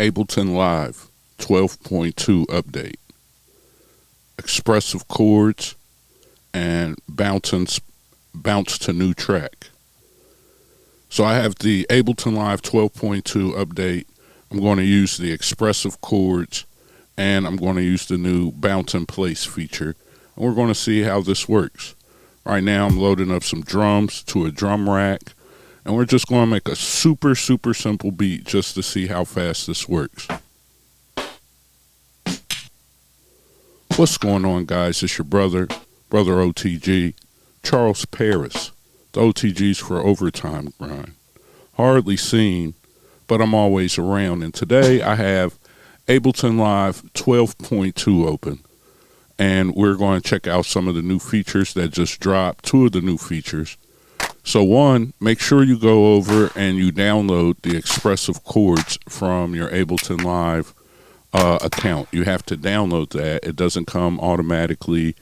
Ableton Live 12.2 update. Expressive chords and bounce to new track. So I have the Ableton Live 12.2 update. I'm going to use the expressive chords and I'm going to use the new bounce in place feature. And we're going to see how this works. Right now I'm loading up some drums to a drum rack. And we're just going to make a super simple beat just to see how fast this works. What's going on, guys? It's your brother O.T.G, Charles Paris. The O.T.G's for Overtime Grind. Hardly seen, but I'm always around. And today I have Ableton Live 12.2 open. And we're going to check out some of the new features that just dropped, two of the new features. So one, make sure you go over and you download the expressive chords from your Ableton Live account. You have to download that. It doesn't come automatically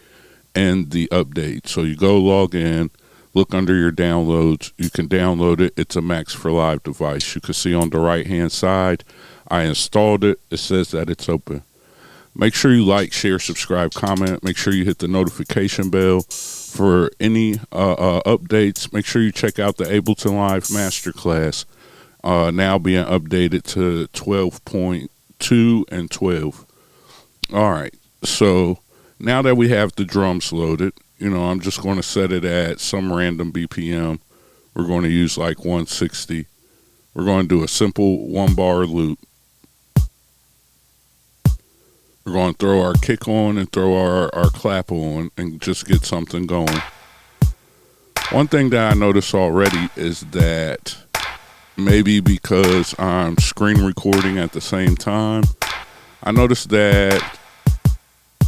in the update. So you go log in, look under your downloads. You can download it. It's a Max for Live device. You can see on the right hand side, I installed it. It says that it's open. Make sure you like, share, subscribe, comment. Make sure you hit the notification bell for any updates. Make sure you check out the Ableton Live Masterclass, now being updated to 12.2 and 12. All right, so now that we have the drums loaded, I'm just going to set it at some random BPM. We're going to use like 160. We're going to do a simple 1-bar loop. We're going to throw our kick on and throw our clap on and just get something going. One thing that I noticed already is that maybe because I'm screen recording at the same time, I noticed that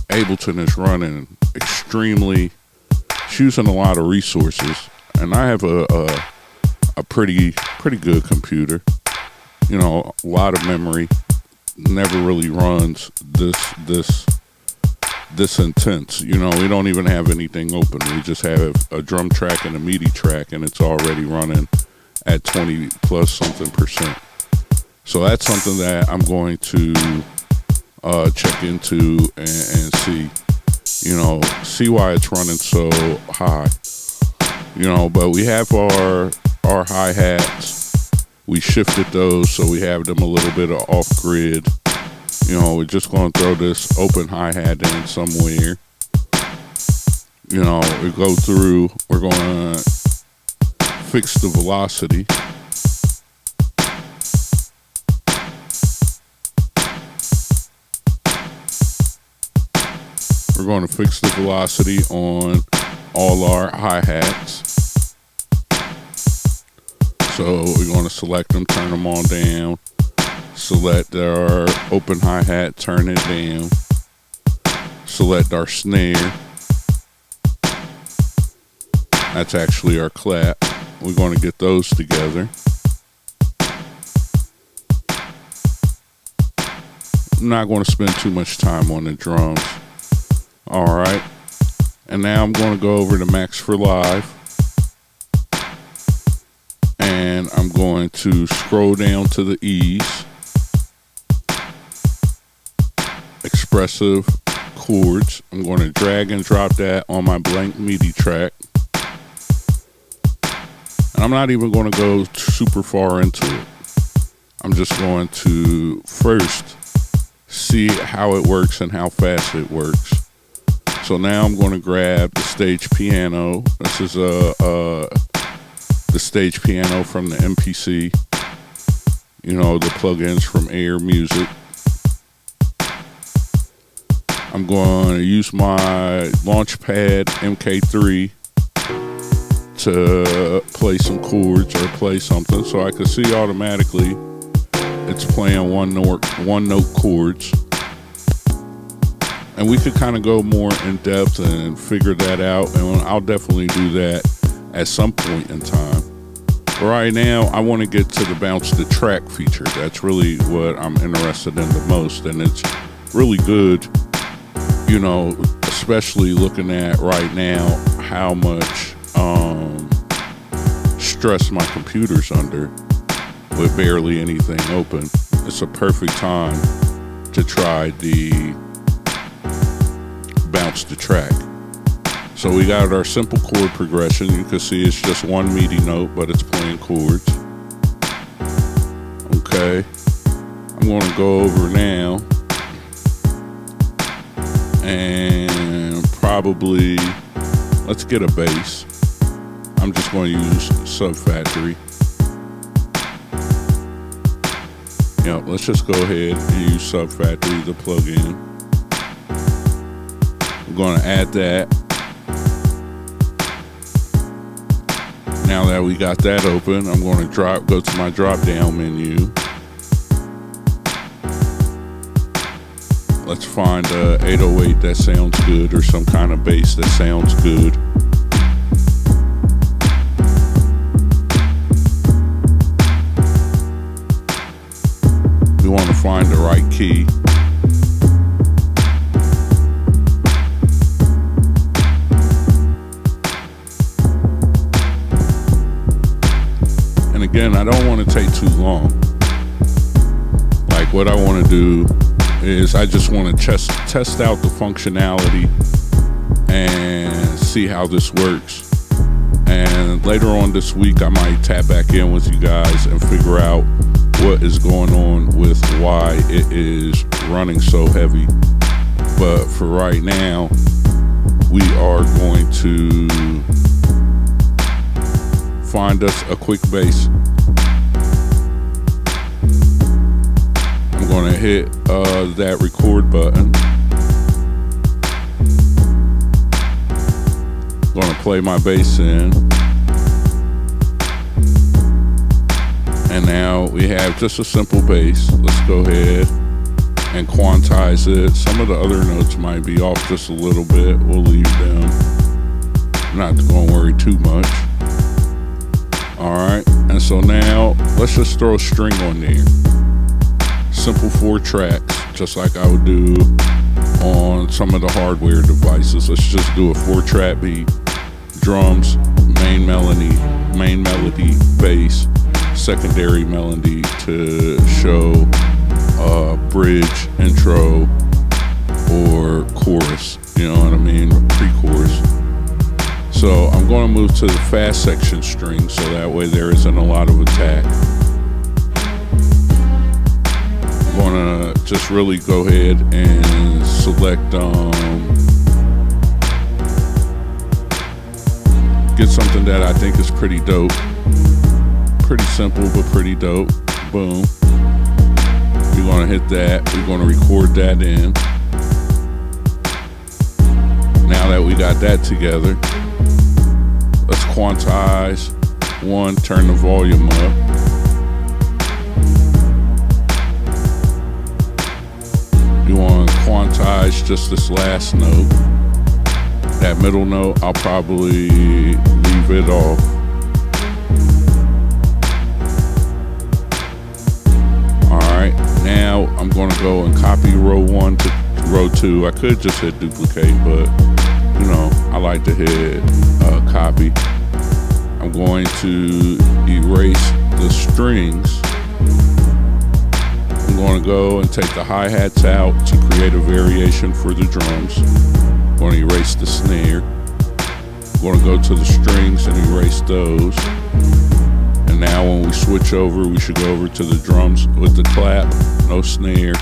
Ableton is running extremely, it's using a lot of resources. And I have a pretty good computer, a lot of memory. Never really runs this intense. We don't even have anything open. We just have a drum track and a MIDI track, and it's already running at 20 plus something %. So that's something that I'm going to check into and see, see why it's running so high. But we have our hi-hats. We shifted those so we have them a little bit of off-grid. We're just going to throw this open hi-hat in somewhere. We go through, we're going to fix the velocity. We're going to fix the velocity on all our hi-hats. So we're going to select them, turn them all down. Select our open hi-hat, turn it down. Select our snare. That's actually our clap. We're going to get those together. I'm not going to spend too much time on the drums. All right. And now I'm going to go over to Max for Live. And I'm going to scroll down to the E's. Expressive chords. I'm going to drag and drop that on my blank MIDI track. And I'm not even going to go super far into it. I'm just going to first see how it works and how fast it works. So now I'm going to grab the stage piano. This is the stage piano from the MPC. The plugins from Air Music. I'm going to use my Launchpad MK3 to play some chords or play something, so I can see automatically it's playing one note chords. And we could kind of go more in depth and figure that out, and I'll definitely do that at some point in time. But right now, I want to get to the bounce the track feature. That's really what I'm interested in the most, and it's really good. Especially looking at right now how much stress my computer's under with barely anything open. it's a perfect time to try the bounce the track. So we got our simple chord progression. You can see it's just one MIDI note, but it's playing chords. Okay, I'm going to go over now and probably let's get a bass. I'm just going to use Sub Factory. Yeah, let's just go ahead and use Sub Factory, the plugin. I'm going to add that. Now that we got that open, I'm going to go to my drop down menu. Let's find a 808 that sounds good, or some kind of bass that sounds good. We want to find the right key. And again, I don't want to take too long. Like, what I want to do is I just want to test out the functionality and see how this works. And later on this week, I might tap back in with you guys and figure out what is going on with why it is running so heavy. But for right now, we are going to find us a quick bass. I'm going to hit that record button. I'm going to play my bass in. And now we have just a simple bass. Let's go ahead and quantize it. Some of the other notes might be off just a little bit. We'll leave them. I'm not going to worry too much. Alright, and so now let's just throw a string on there. Simple 4 tracks, just like I would do on some of the hardware devices. Let's just do a 4-track beat. Drums, main melody, bass, secondary melody to show bridge, intro, or chorus. You know what I mean? Pre-chorus. So I'm going to move to the fast section string, so that way there isn't a lot of attack. I'm going to just really go ahead and select, get something that I think is pretty dope. Pretty simple, but pretty dope. Boom. We're going to hit that. We're going to record that in. Now that we got that together, let's quantize 1, turn the volume up. You want to quantize just this last note. That middle note, I'll probably leave it off. Alright, now I'm going to go and copy row 1 to row 2. I could just hit duplicate, but you know, I like to hit copy. I'm going to erase the strings. I'm going to go and take the hi-hats out to create a variation for the drums. I'm going to erase the snare. I'm going to go to the strings and erase those. And now when we switch over, we should go over to the drums with the clap, no snare,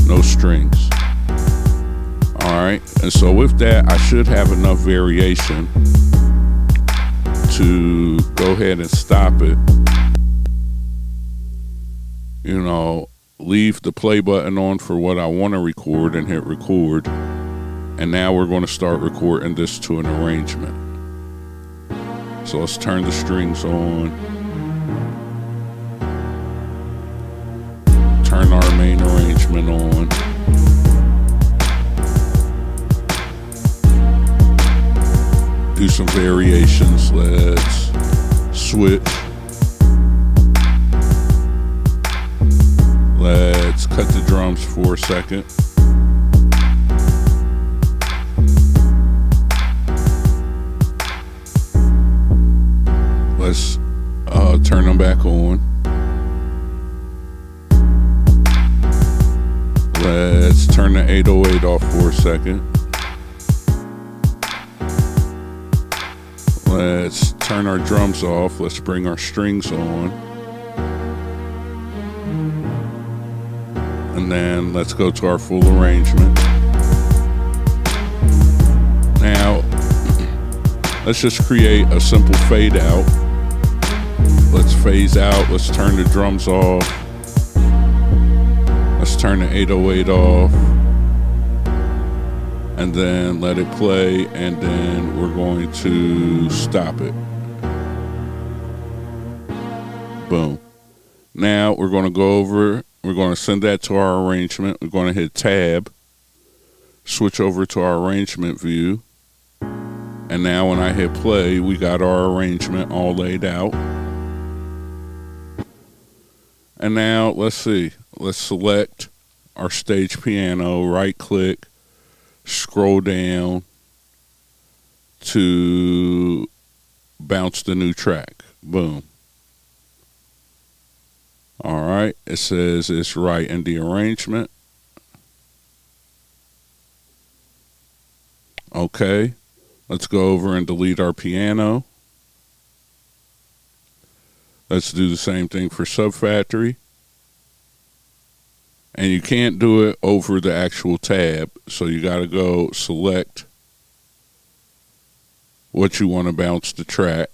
no strings. Alright, and so with that, I should have enough variation to go ahead and stop it. You know, leave the play button on for what I want to record and hit record. And now we're going to start recording this to an arrangement. So let's turn the strings on. Turn our main arrangement on. Do some variations. Let's switch. Let's cut the drums for a second. Let's turn them back on. Let's turn the 808 off for a second. Let's turn our drums off. Let's bring our strings on. And then let's go to our full arrangement. Now, let's just create a simple fade out. Let's phase out. Let's turn the drums off. Let's turn the 808 off. And then let it play, and then we're going to stop it. Boom. Now we're going to go over, we're going to send that to our arrangement. We're going to hit tab, switch over to our arrangement view. And now when I hit play, we got our arrangement all laid out. And now let's see, let's select our stage piano, right click, scroll down to bounce the new track. Boom. All right, it says it's right in the arrangement. Okay, let's go over and delete our piano. Let's do the same thing for Subfactory. And you can't do it over the actual tab, so you got to go select what you want to bounce the track.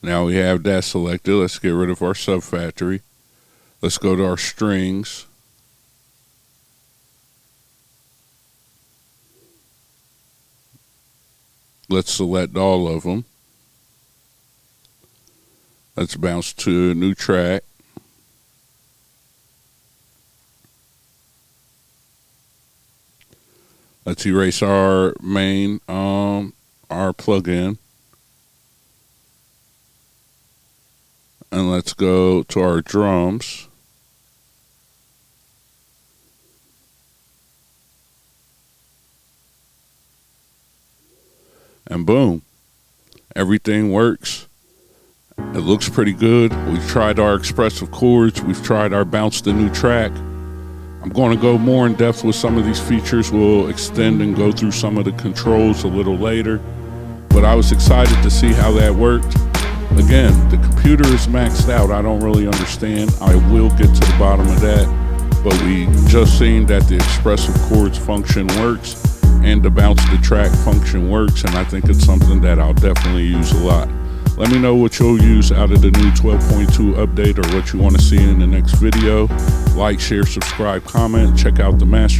Now we have that selected. Let's get rid of our Subfactory. Let's go to our strings. Let's select all of them. Let's bounce to a new track. Let's erase our main, our plugin. And let's go to our drums. And boom, everything works. It looks pretty good. We've tried our expressive chords. We've tried our bounce the new track. I'm going to go more in depth with some of these features. We'll extend and go through some of the controls a little later. But I was excited to see how that worked. Again, the computer is maxed out. I don't really understand. I will get to the bottom of that. But we just seen that the expressive chords function works and the bounce the track function works. And I think it's something that I'll definitely use a lot. Let me know what you'll use out of the new 12.2 update or what you want to see in the next video. Like, share, subscribe, comment. Check out the master